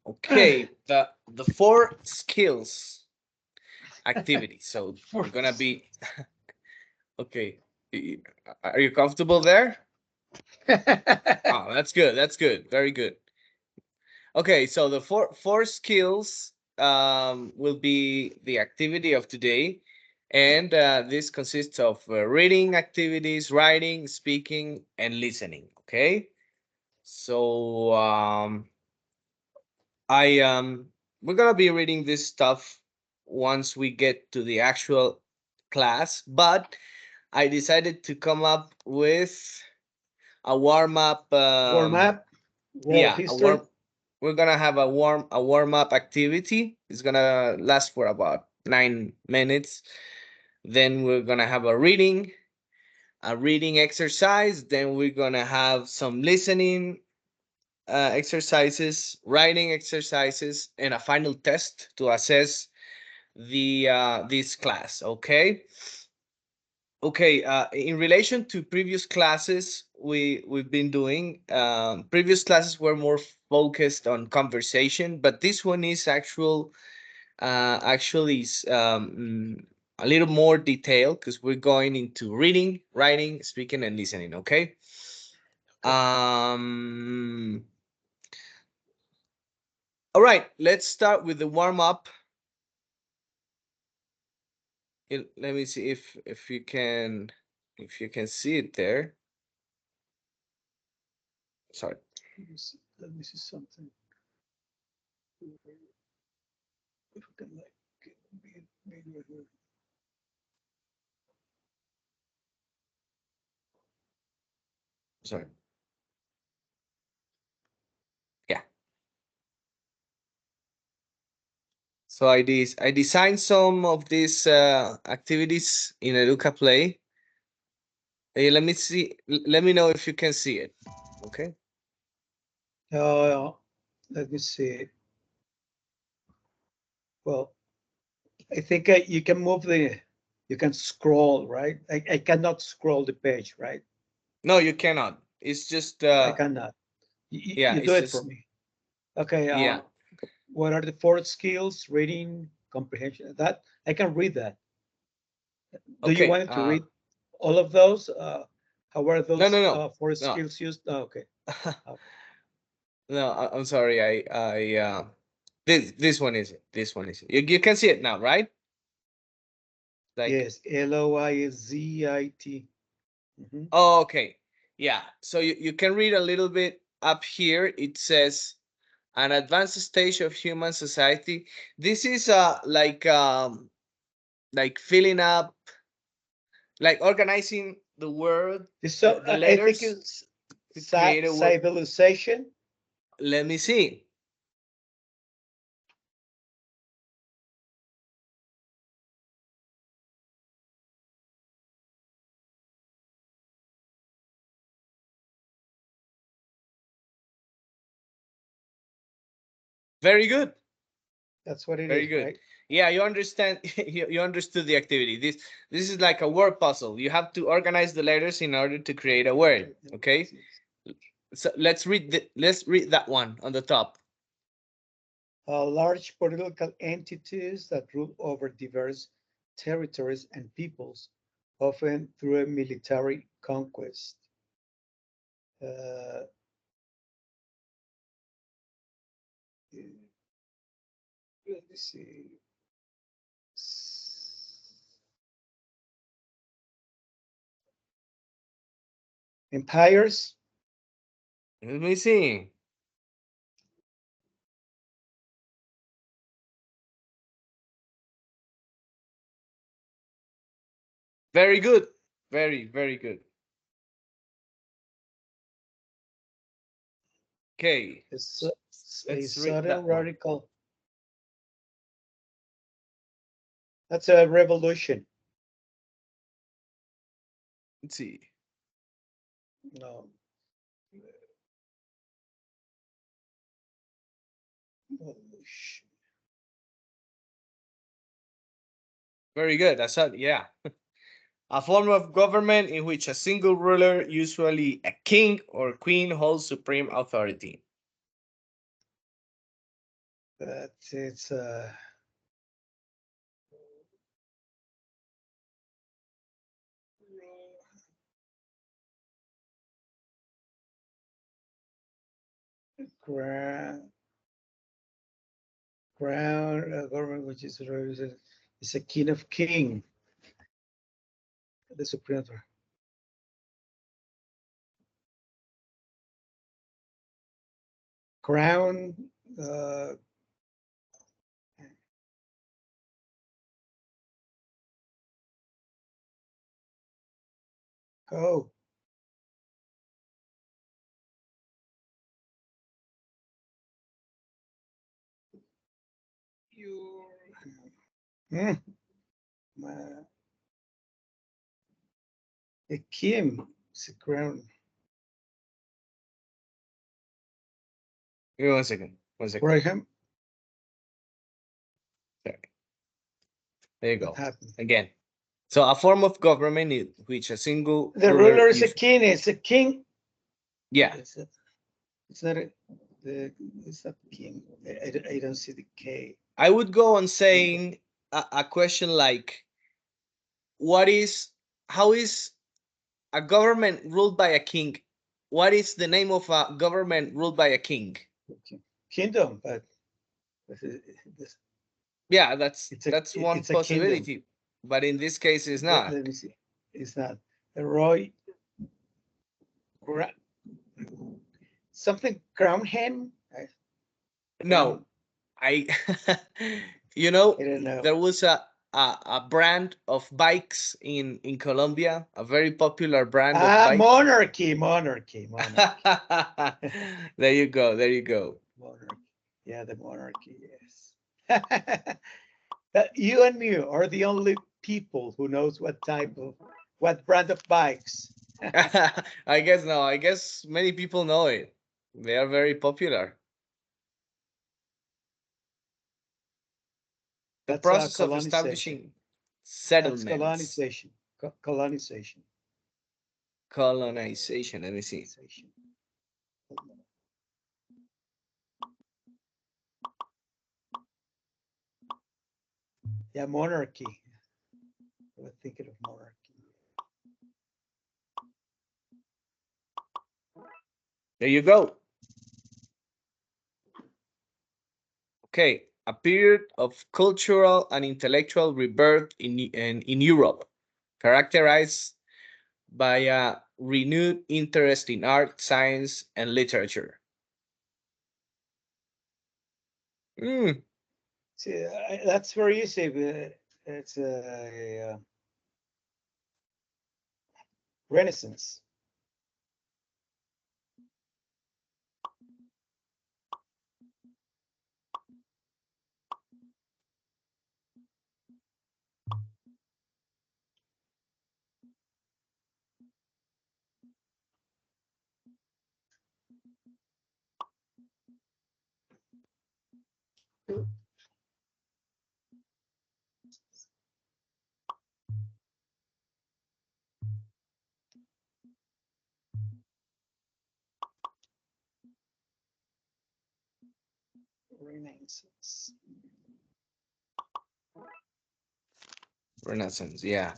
Okay, the four skills activity. So For we're gonna be okay. Are you comfortable there? Oh, that's good. That's good. Very good. Okay, so the four skills will be the activity of today, and this consists of reading activities, writing, speaking, and listening. Okay, so I we're gonna be reading this stuff once we get to the actual class, but I decided to come up with a warm up. warm up, world Yeah, a history. warm. We're gonna have a warm up activity. It's gonna last for about 9 minutes. Then we're gonna have a reading exercise. Then we're gonna have some listening exercises, writing exercises, and a final test to assess the this class. Okay. Okay, in relation to previous classes we've been doing, previous classes were more focused on conversation, but this one is actually a little more detailed because we're going into reading, writing, speaking, and listening. Okay. Okay. Um. All right. Let's start with the warm up. Let me see if you can see it there. Sorry. Let me see something. If I can like video here. Sorry. Yeah. So I designed some of these activities in Educa Play. Hey, let me see. Let me know if you can see it. Okay. Uh, Let me see. Well, I think you can move you can scroll, right? I cannot scroll the page, right? No, you cannot. It's just I cannot. yeah. You do It's it for just me. Okay. yeah. What are the four skills? Reading, comprehension. That I can read that. Do you Okay. want to read all of those? How are No, those no, no, four no. skills used? Oh, okay. Okay. No. I'm sorry. This one is it. This one is it. You can see it now, right? Like Yes. Loizit. Mm-hmm. oh, okay. Yeah. So you can read a little bit up here. It says an advanced stage of human society. This is like filling up, like organizing the word, So the I think letters it's to create a word. civilization. Let me see. Very good. That's what it Very is, good. right? Yeah, you understand. You understood the activity. This is like a word puzzle. You have to organize the letters in order to create a word. Okay. So let's read that one on the top. Large political entities that rule over diverse territories and peoples, often through a military conquest. Uh, Let me see. Empires. Let me see. Very good. Very, very good. Okay. Is a Let's read sudden that one. radical. That's a revolution. Let's see. No, revolution. Very good. That's it. Yeah. A form of government in which a single ruler, usually a king or queen, holds supreme authority. But it's ground government, which is a king of king, the Supreme Authority. Crown. Uh, oh, you. Hmm. A Kim is a crown. Give me 1 second. 1 second. Graham. Okay. There you go. What happened? Again. So a form of government in which a single The ruler is a king. It's a king. Yeah. It's not it's not king. I don't see the K. I would go on saying a question like, how is a government ruled by a king? What is the name of a government ruled by a king? Kingdom, but yeah, that's one it's a possibility, but in this case, it's not. Let me see. It's not a Roy. Something crown hen. No, I, I don't know. there was a brand of bikes in Colombia, a very popular brand of bikes. Monarchy. There you go. There you go. Monarchy. Yeah, the monarchy. Yes. You and me are the only people who knows what brand of bikes. I guess no. I guess many people know it. They are very popular. The That's process of colonization. establishing settlements. That's colonization. Colonization. Colonization. Let me see. Yeah, monarchy. I was thinking of monarchy. There you go. Okay, a period of cultural and intellectual rebirth in Europe, characterized by a renewed interest in art, science, and literature. See, that's very easy. It's a Renaissance. Renaissance. Renaissance, yeah.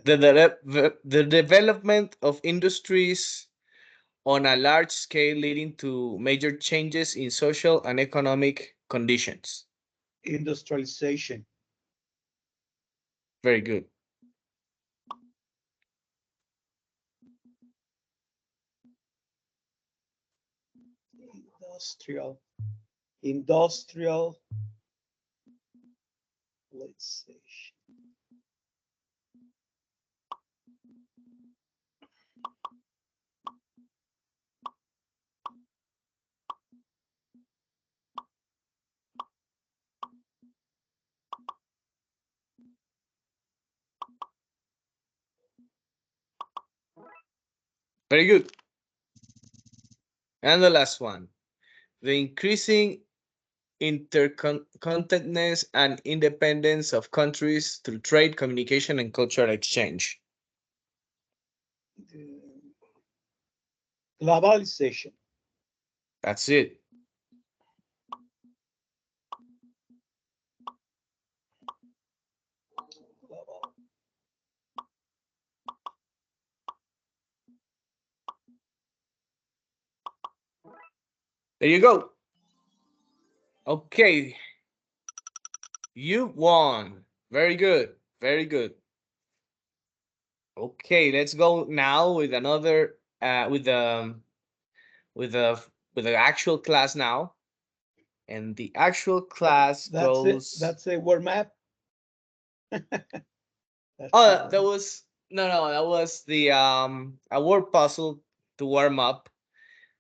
The development of industries on a large scale, leading to major changes in social and economic conditions. Industrialization. Very good. Industrialization. Very good. And the last one, the increasing interconnectedness and independence of countries through trade, communication, and cultural exchange. Globalization. That's it. There you go. Okay. You won. Very good. Very good. Okay, let's go now with another with the with the actual class now. And the actual class That's it. goes. That's a word map. That's the Oh, word that map. was no, that was the a word puzzle to warm up,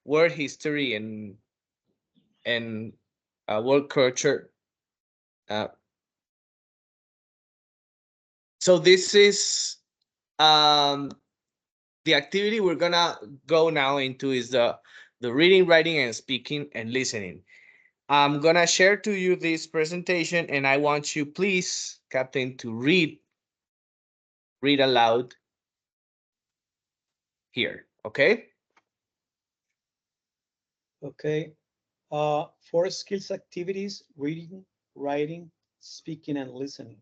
word history and word culture. Uh, so this is um the activity we're gonna go now into is the reading, writing, and speaking and listening. I'm gonna share to you this presentation, and I want you, please, Captain, to read aloud here. Okay? Okay. Four skills activities: reading, writing, speaking, and listening.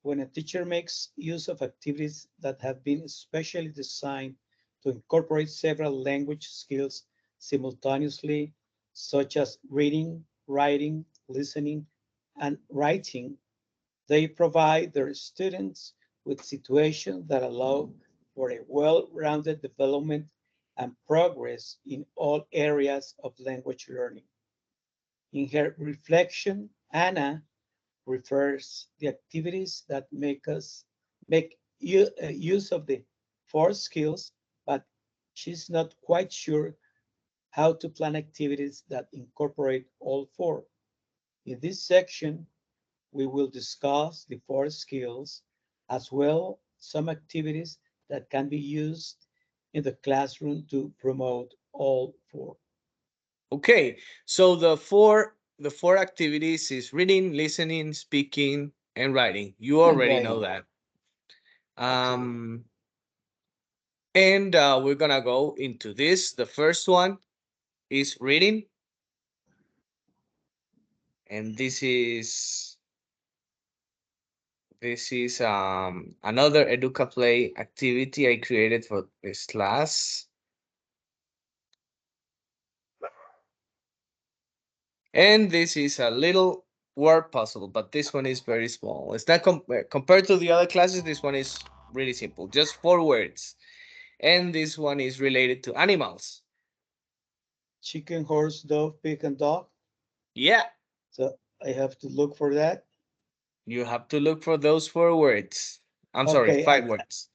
When a teacher makes use of activities that have been specially designed to incorporate several language skills simultaneously, such as reading, writing, listening, and writing, they provide their students with situations that allow for a well-rounded development and progress in all areas of language learning. In her reflection, Anna refers the activities that make use of the four skills, but she's not quite sure how to plan activities that incorporate all four. In this section, we will discuss the four skills as well some activities that can be used in the classroom to promote all four. Okay. So the four activities is reading, listening, speaking, and writing. You And already know writing. that. Okay. Um, and we're gonna go into this. The first one is reading, and this is another Educa Play activity I created for this class. And this is a little word puzzle, but this one is very small. It's not compared to the other classes. This one is really simple, just 4 words. And this one is related to animals. Chicken, horse, dove, pig, and dog. Yeah, So I have to look for that. you have to look for those 4 words. I'm sorry, Okay, 5 words.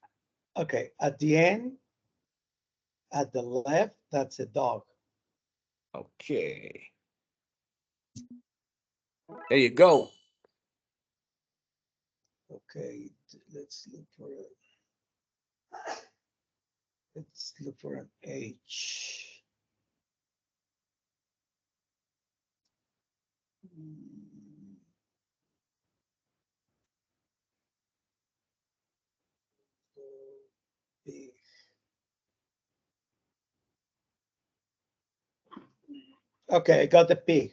at the end, at the left, that's a dog. Okay, there you go. Okay, let's look for an H. Mm, Pig. Okay, I got the pig.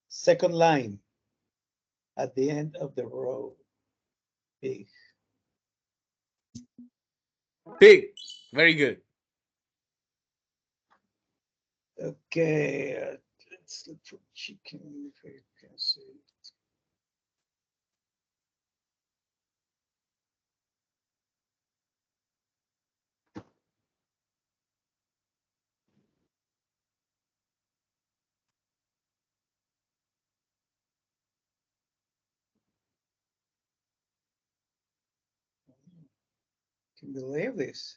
Second line at the end of the row. Pig. Pig. Very good. Okay, let's look for chicken. If I can see it. Can you believe this?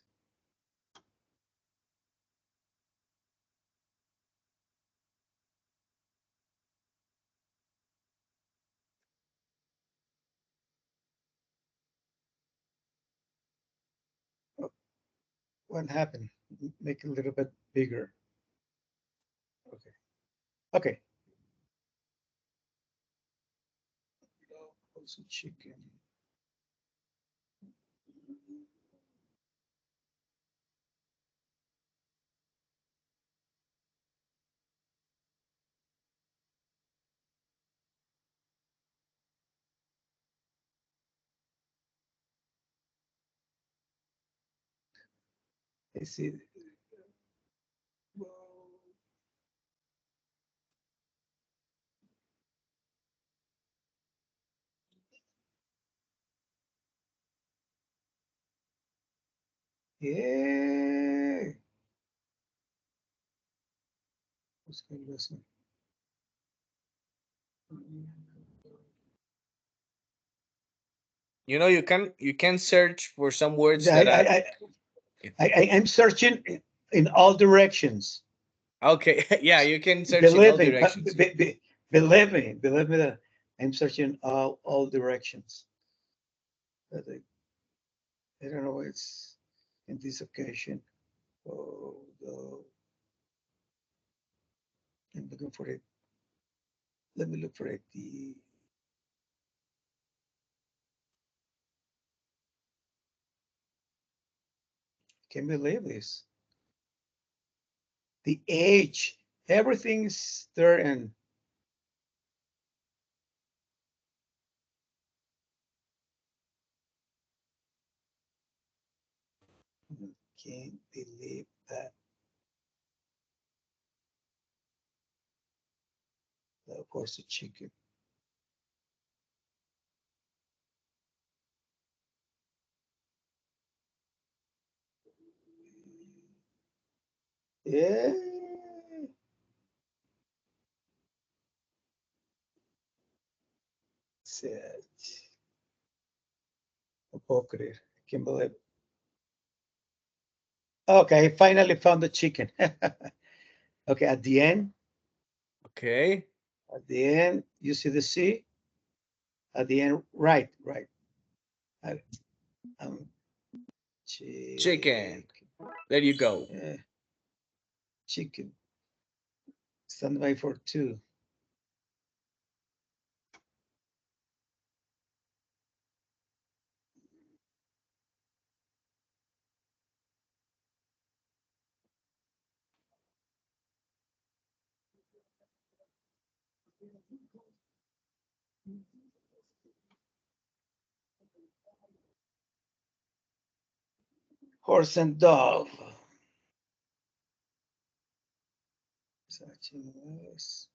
Oh, what happened? Make it a little bit bigger. Okay. Okay. Also chicken. I see. Yeah. Listen. You know, you can search for some words I, that I, are I, I'm searching in all directions. okay. Yeah, you can search in all Believe me, directions. believe me that I'm searching all directions. But I don't know why it's in this occasion. Oh, no. I'm looking for it. Let me look for it. Can't believe this. The age, everything's there, and can't believe that. Of course, the chicken. Yeah. No puedo creer. Can't believe. Okay, I finally found the chicken. Okay, Okay. at the end, you see the C. At the end, right. I, um, Chicken. chicken, There you go. chicken. Stand by for two. Horse and dove. Such a nice.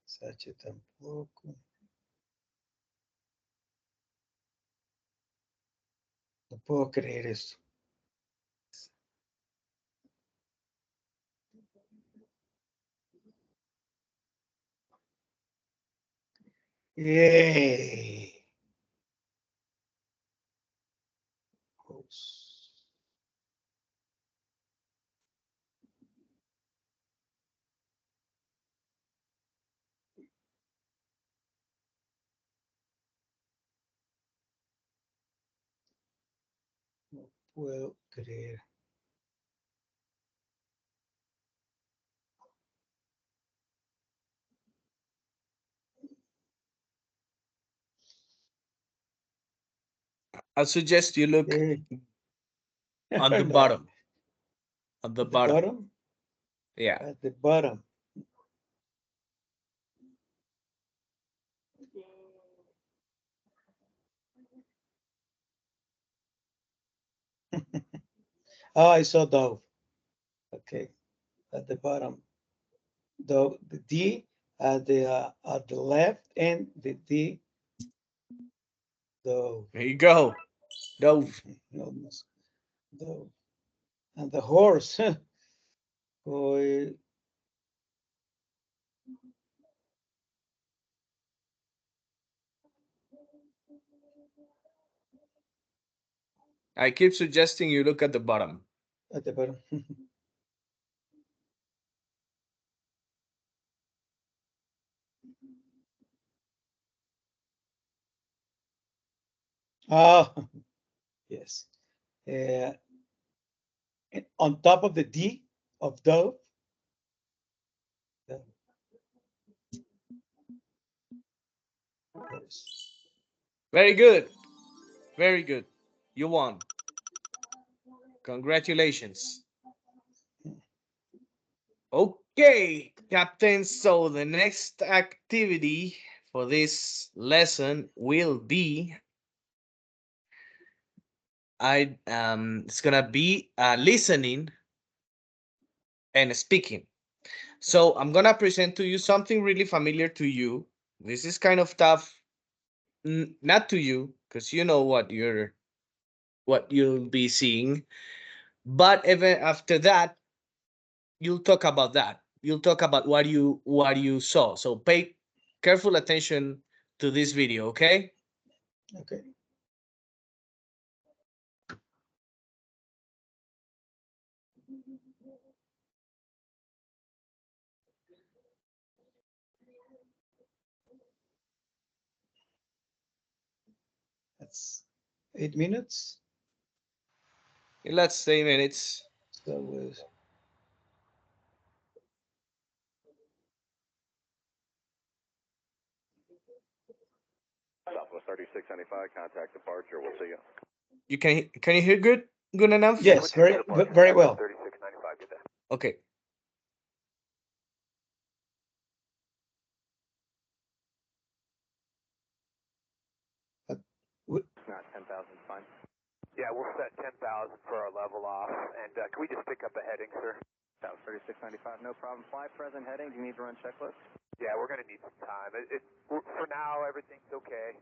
Sache tampoco. No puedo creer esto. Yay. No puedo creer. I suggest you look Yay. on the No, bottom. On the at the bottom. bottom. Yeah. At the bottom. Oh, I saw dove. Okay, at the bottom. The D at the left, and the D dove. There you go. Dove. Almost dove. And the horse. Oh, I keep suggesting you look at the bottom. at the bottom. Ah, yes. Uh, on top of the D of dove. Horse. Very good. Very good. You won. Congratulations. Okay, Captain. So the next activity for this lesson will be it's gonna be listening and speaking. So I'm gonna present to you something really familiar to you. This is kind of tough, not to you, because you know what you'll be seeing. But even after that, you'll talk about that. You'll talk about what you saw. So pay careful attention to this video, okay? Okay. That's 8 minutes. Let's say minutes. So with Southwest 3695, contact departure. We'll see you. You can you hear good enough? yes, very well. 3695, good day. Okay. Not 10,000, fine. Yeah, we'll set 10,000 for our level off. And can we just pick up a heading, sir? South 3695, no problem. Fly present heading. Do you need to run checklist? Yeah, we're going to need some time. For now, everything's okay.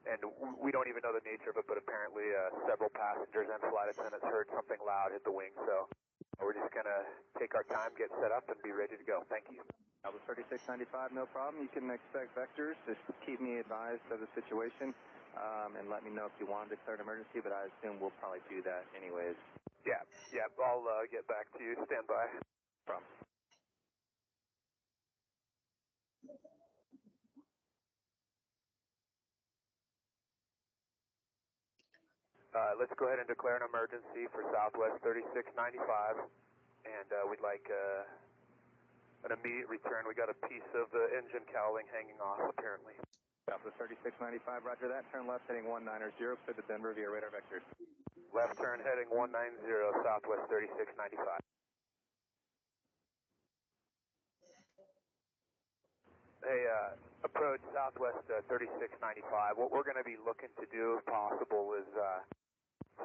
And we don't even know the nature of it, but apparently several passengers and flight attendants heard something loud hit the wing. So we're just going to take our time, get set up, and be ready to go. Thank you. Albus 3695, no problem. You can expect vectors. Just keep me advised of the situation. And let me know if you want to declare an emergency, but I assume we'll probably do that anyways. Yeah, I'll get back to you. Stand by. From. Let's go ahead and declare an emergency for Southwest 3695, and we'd like an immediate return. We got a piece of the engine cowling hanging off, apparently. Southwest 3695, roger that. Turn left heading 190, clear to Denver via radar vectors. Left turn heading 190, Southwest 3695. Hey, approach Southwest 3695. What we're going to be looking to do, if possible, is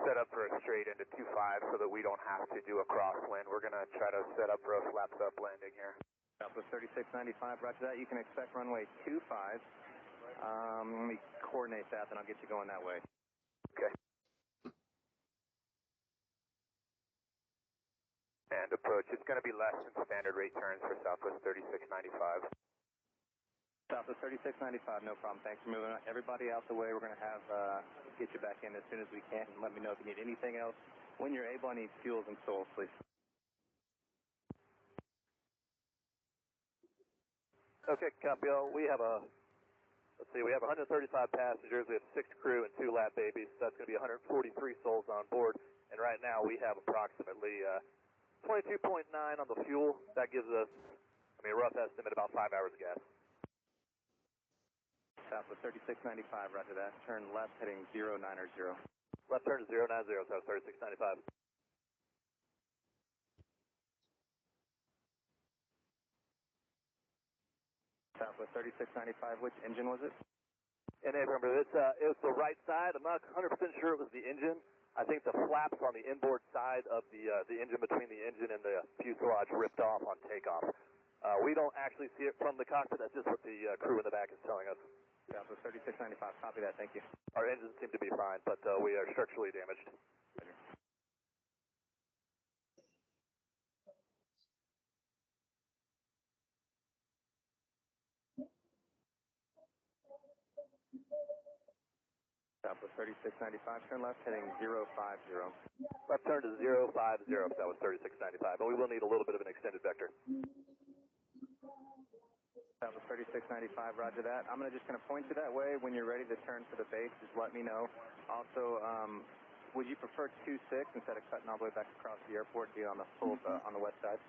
set up for a straight into 25 so that we don't have to do a crosswind. We're going to try to set up for a flaps up landing here. Southwest 3695, roger that. You can expect runway 25. Let me coordinate that, then I'll get you going that way. Okay. And approach. It's going to be less than standard rate turns for Southwest 3695. Southwest 3695, no problem. Thanks for moving everybody out the way. We're going to have get you back in as soon as we can. And let me know if you need anything else. When you're able, I need fuels and souls, please. Okay, copy all. We have let's see, we have 135 passengers. We have 6 crew and 2 lap babies. So that's going to be 143 souls on board. And right now we have approximately 22.9 on the fuel. That gives us, a rough estimate, about 5 hours of gas. Southwest 3695, roger that. Turn left heading 090. Left turn to 090, South 3695. Southwest 3695, which engine was it? And remember, it was the right side. I'm not 100% sure it was the engine. I think the flaps on the inboard side of the engine between the engine and the fuselage ripped off on takeoff. We don't actually see it from the cockpit. That's just what the crew in the back is telling us. Southwest 3695, copy that, thank you. Our engines seem to be fine, but we are structurally damaged. Southwest 3695, turn left heading 050. Left turn to 050, that was 3695, but we will need a little bit of an extended vector. Southwest 3695, roger that. I'm just going to point you that way. When you're ready to turn for the base, just let me know. Also, would you prefer 26 instead of cutting all the way back across the airport, be on the full, on the west side?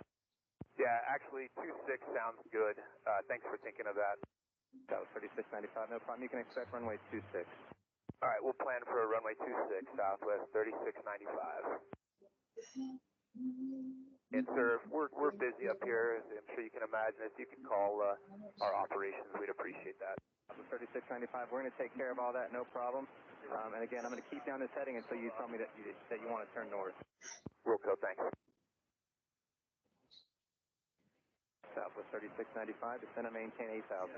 Yeah, actually, 26 sounds good. Thanks for thinking of that. Southwest 3695, no problem. You can expect runway 26. All right, we'll plan for a runway 26, Southwest 3695. And sir, we're busy up here, as I'm sure you can imagine. If you could call our operations, we'd appreciate that. 3695, we're going to take care of all that, no problem. And again, I'm going to keep you on this heading until you tell me that you want to turn north. Real code, thanks. Southwest 3695, descend and maintain 8,000.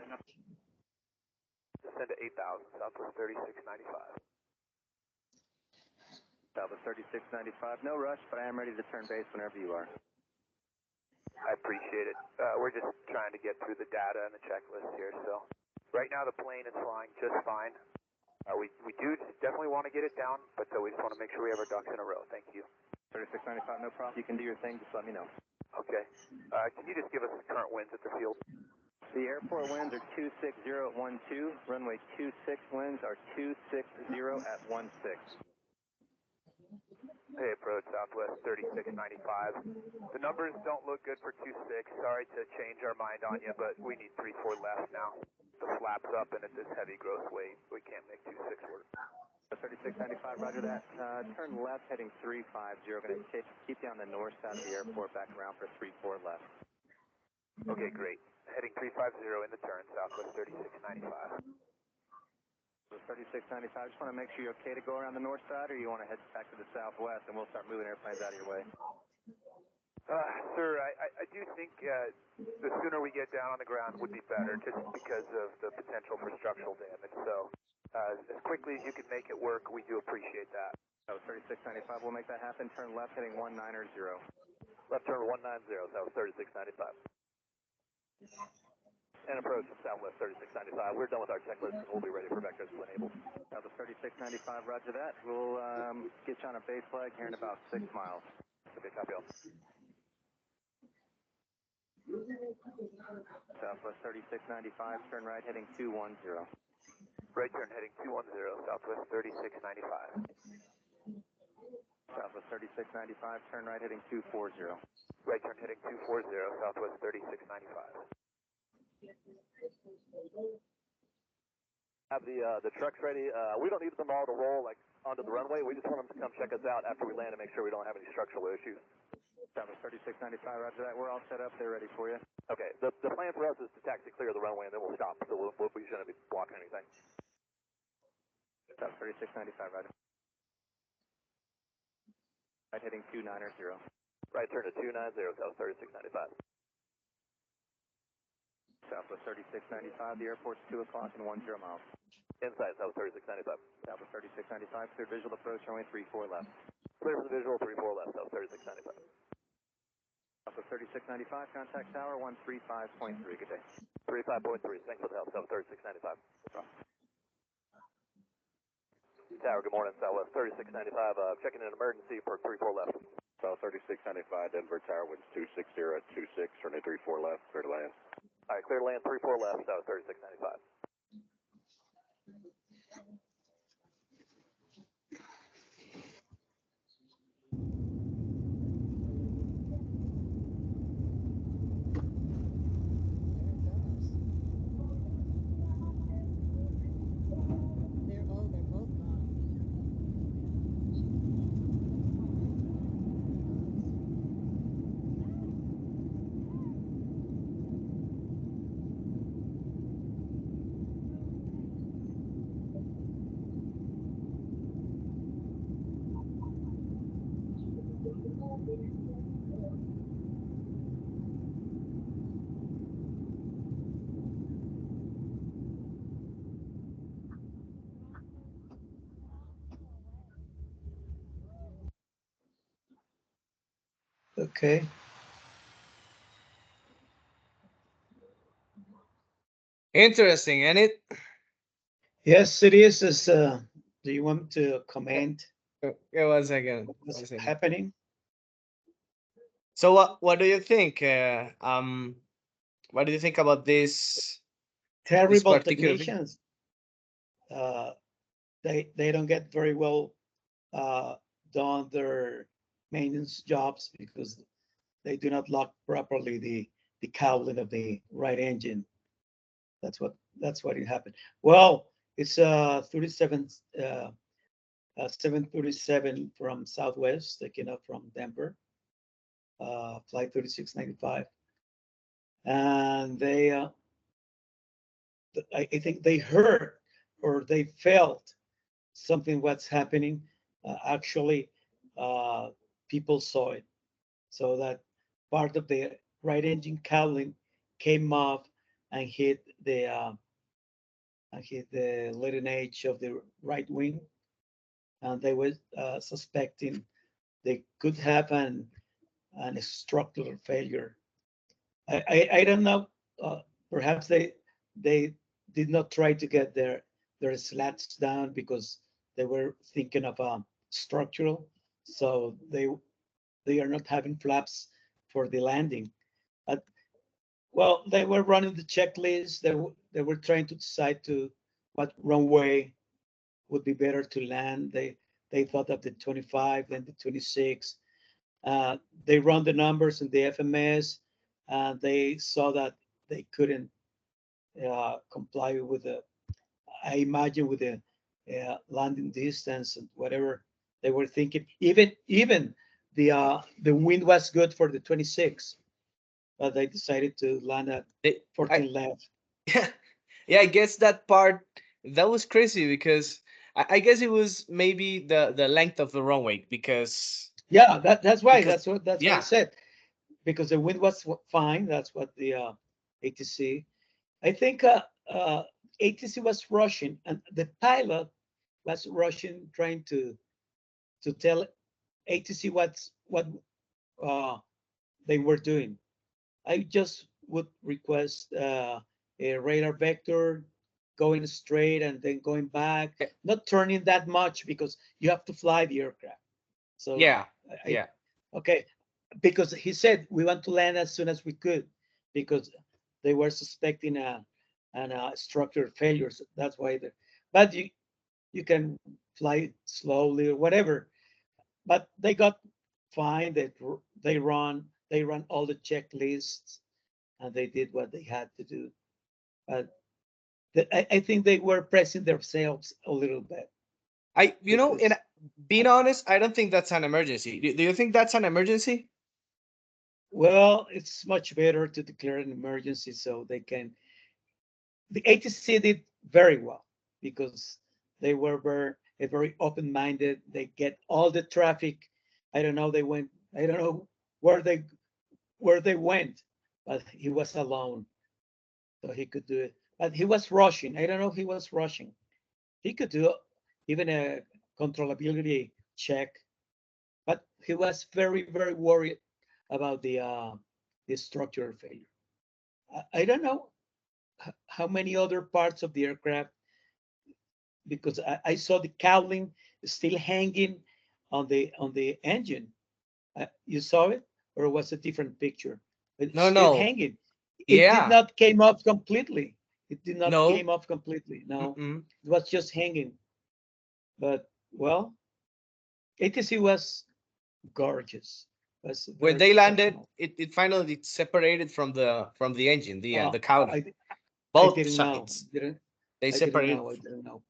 Descend to 8,000, Southwest 3695. Southwest 3695, no rush, but I am ready to turn base whenever you are. I appreciate it. We're just trying to get through the data and the checklist here, so. Right now the plane is flying just fine. We do definitely want to get it down, but we just want to make sure we have our ducks in a row. Thank you. 3695, no problem. You can do your thing, just let me know. Okay. Can you just give us the current winds at the field? The airport winds are 260 at 12. Runway 26 winds are 260 at 16. Hey, approach Southwest 3695. The numbers don't look good for 26. Sorry to change our mind on you, but we need 34 left now. The flaps up and at this heavy growth weight, we can't make 26 work. 3695, roger that. Turn left heading 350. Going to keep you on the north side of the airport, back around for 34 left. Okay, great. Heading 350 in the turn, Southwest 3695. 3695, just want to make sure you're okay to go around the north side, or you want to head back to the southwest, and we'll start moving airplanes out of your way. Sir, I do think the sooner we get down on the ground would be better, just because of the potential for structural damage. So, as quickly as you can make it work, we do appreciate that. So 3695, we'll make that happen. Turn left heading 190. Left turn 190, South 3695. And approach from Southwest 3695. We're done with our checklist and we'll be ready for vectors when able. Southwest 3695, roger that. We'll get you on a base flag here in about 6 miles. Okay, copy all. Southwest 3695, turn right heading 210. Right turn heading 210, Southwest 3695. Southwest 3695, turn right heading 240. Right turn heading 240, Southwest 3695. Have the trucks ready. We don't need them all to roll like onto the runway. We just want them to come check us out after we land and make sure we don't have any structural issues. Southwest 3695, roger that. We're all set up. They're ready for you. Okay. The plan for us is to taxi clear the runway and then we'll stop. So we shouldn't be blocking anything. Southwest 3695, roger. Right heading 290. Right turn to 290, South 3695. Southwest 3695, the airport's 2 o'clock and 10 miles. Inside, South 3695. Southwest 3695, clear visual approach, runway 34 left. Clear for the visual, 34 left, South 3695. Southwest 3695, contact tower 135.3, good day. 35.3, thanks for the help, South 3695. Tower, good morning, Southwest 3695, checking in emergency for 34 left. South 3695, Denver Tower, winds 260 at 26, runway 34 left, clear to land. All right, clear to land 34 left, South 3695. They're both gone. Okay. Interesting, ain't it? Yes, it is. Do you want to comment Yeah, 1 second. what's 1 second. happening? So what do you think? What do you think about this? Terrible particular thing? technicians. They don't get very well done their maintenance jobs because they do not lock properly the cowling of the right engine. That's what it happened. Well, it's 737 from Southwest, taking up from Denver, flight 3695, and they I think they heard or they felt something what's happening. Actually, people saw it, so that part of the right engine cowling came up and hit the leading edge of the right wing, and they were suspecting they could have an structural failure. I don't know. Perhaps they did not try to get their slats down because they were thinking of structural, so they are not having flaps for the landing. But well, they were running the checklist. They were trying to decide to what runway would be better to land. They thought of the 25, then the 26. They run the numbers in the FMS, and they saw that they couldn't comply with the, I imagine, with the landing distance and whatever they were thinking. Even the wind was good for the 26, but they decided to land at They- 14 left. Yeah, yeah. I guess that part that was crazy because I guess it was maybe the length of the runway because Yeah, that's why. because That's what I yeah, said. Because the wind was fine. That's what the ATC. I think ATC was rushing, and the pilot was rushing, trying to tell ATC what uh, they were doing. I just would request a radar vector going straight and then going back, eh, not turning that much because you have to fly the aircraft. So yeah, I yeah, okay, because he said we want to land as soon as we could because they were suspecting a structural failures. That's why but you can fly slowly or whatever. But they got fine. They run all the checklists and they did what they had to do. But I think they were pressing themselves a little bit and because being honest, I don't think that's an emergency. Do you think that's an emergency? well, it's much better to declare an emergency so they can. The ATC did very well because they were very open-minded. They get all the traffic. I don't know. They went. I don't know where they went, but he was alone, so he could do it. But he was rushing. I don't know. He was rushing. He could do even a controllability check, but he was very worried about the structural failure. I don't know how many other parts of the aircraft because I saw the cowling still hanging on the engine. You saw it, or was it a different picture? It's No, still no. hanging. It did Yeah. not came off completely. It did not No. came off completely. No, Mm-mm. it was just hanging. But well, ATC was gorgeous. Was When very they landed, professional. it finally separated from the engine, the Oh, cowling. I Both didn't know. sides. Didn't They I didn't separated. know. I didn't know.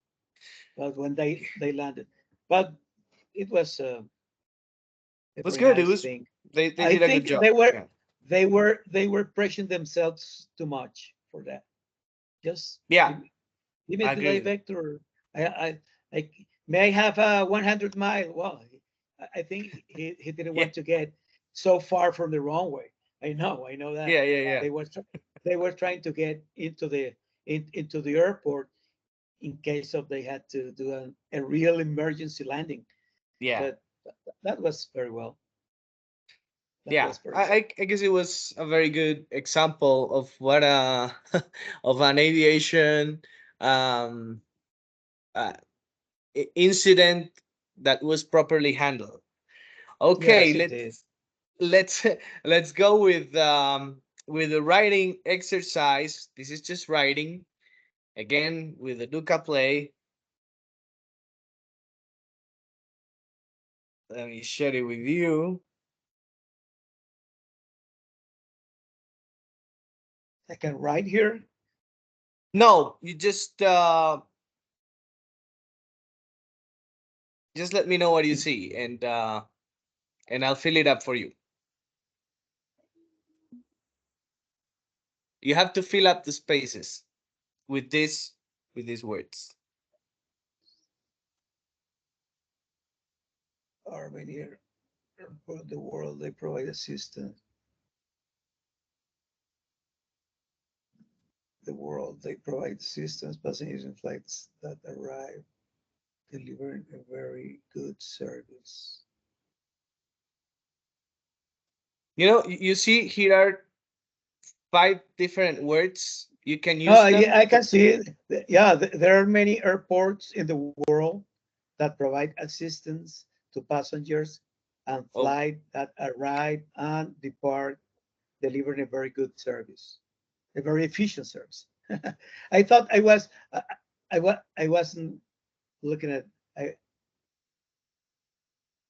But when they landed, but it was a It was very good. It nice was thing. they I did a good think job. they were Yeah. pressuring themselves too much for that. Just Yeah, give me I the agree delay with you. vector. I may I have a 100 mile. Well, I think he didn't Yeah. want to get so far from the runway. I know that Yeah, yeah, yeah. they were they were trying to get into the airport in case of they had to do a real emergency landing. Yeah. But that was very well. That Yeah. was very I, well. I I guess it was a very good example of what of an aviation um uh, incident that was properly handled. Okay, Yes, it did. let's let's go with the writing exercise. This is just writing again with the Duca play. Let me share it with you. I can write here. No, you just let me know what you see and I'll fill it up for you. You have to fill up the spaces with this with these words. Armenian for the world, they provide assistance. the world. They provide systems, passengers, and flights that arrive, delivering a very good service. You know, you see here are 5 different words. You can use Oh, them. yeah, I can see it. Yeah, there are many airports in the world that provide assistance to passengers and Oh, flight that arrive and depart, delivering a very good service, a very efficient service. I thought I wasn't looking at. let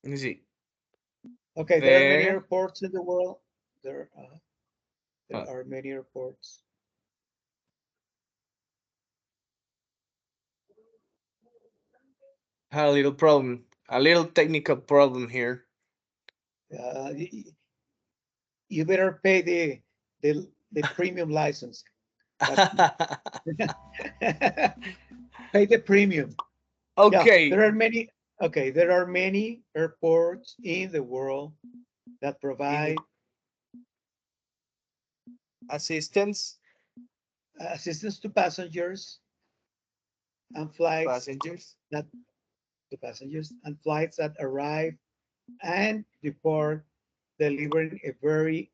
me see. Okay, there are many There. airports in the world. There Uh, are many airports. had a little problem, a little technical problem here. Uh, you better pay the premium license. Pay the premium. Yeah, Okay. there are many. Okay, there are many airports in the world that In provide assistance assistance to passengers and flights passengers. that arrive and depart, delivering a very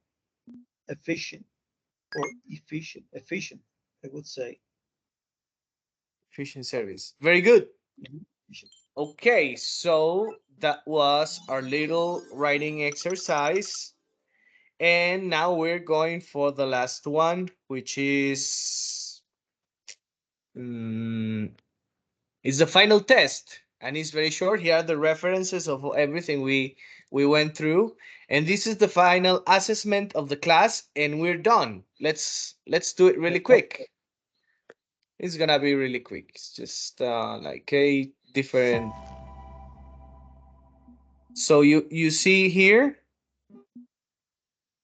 efficient efficient, I would say. Efficient service. Very good. Efficient. Okay, so that was our little writing exercise. And now we're going for the last one, which is it's the final test. And it's very short. Here are the references of everything we went through. And this is the final assessment of the class, and we're done. Let's do it really quick. It's gonna be really quick. It's just like a different. So you see here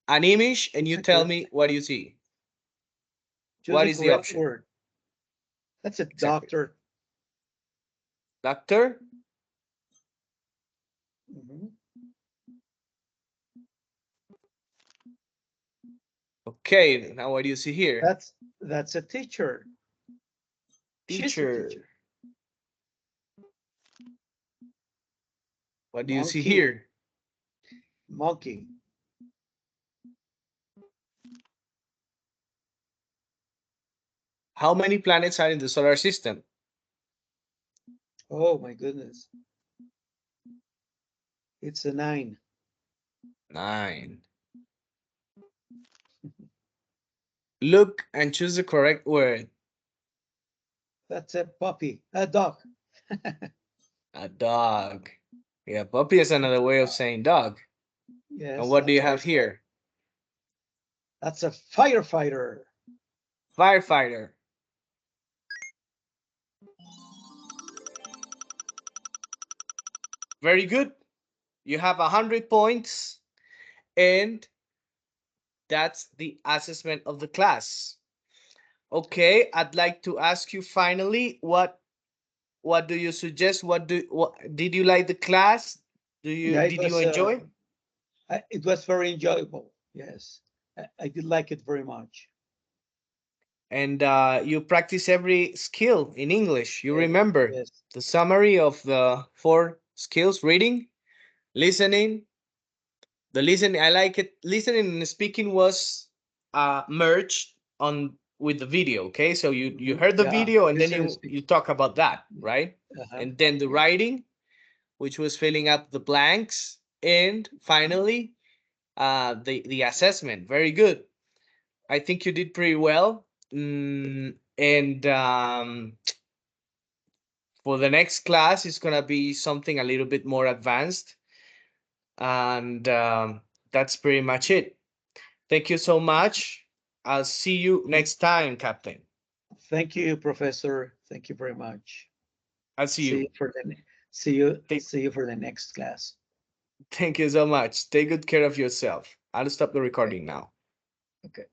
an image, and you tell me what you see. Choose What the is the correct option? word. That's a Exactly. doctor. Doctor. Mhm. Okay. Now what do you see here? That's a teacher. She's a Teacher. teacher. What do you see Monkey. here? Monkey. How many planets are in the solar system? Oh my goodness. It's a 9. 9. Look and choose the correct word. That's a puppy. A dog. A dog. Yeah, puppy is another way of saying dog. Yes. And what do you that's have right. here? That's a firefighter. Firefighter. Very good. You have 100 points, and that's the assessment of the class. Okay, I'd like to ask you finally, what do you suggest? What did you like the class? Yeah, Did you enjoy? it was very enjoyable. Yes, I did like it very much. And you practice every skill in English. You Yes, remember yes, the summary of the 4 skills: reading, listening. The listening, I like it. Listening and speaking was merged on with the video. Okay, so you heard the yeah. video, and then Listen and you speak. talk about that, right? Uh-huh. And then the writing, which was filling up the blanks, and finally the assessment. Very good. I think you did pretty well. And for the next class, it's gonna be something a little bit more advanced, and that's pretty much it. Thank you so much. I'll see you next time, Captain. Thank you, Professor. Thank you very much. I'll see See you you. for the see you Take, see you for the next class. thank you so much. Take good care of yourself. I'll stop the Okay. recording now. Okay.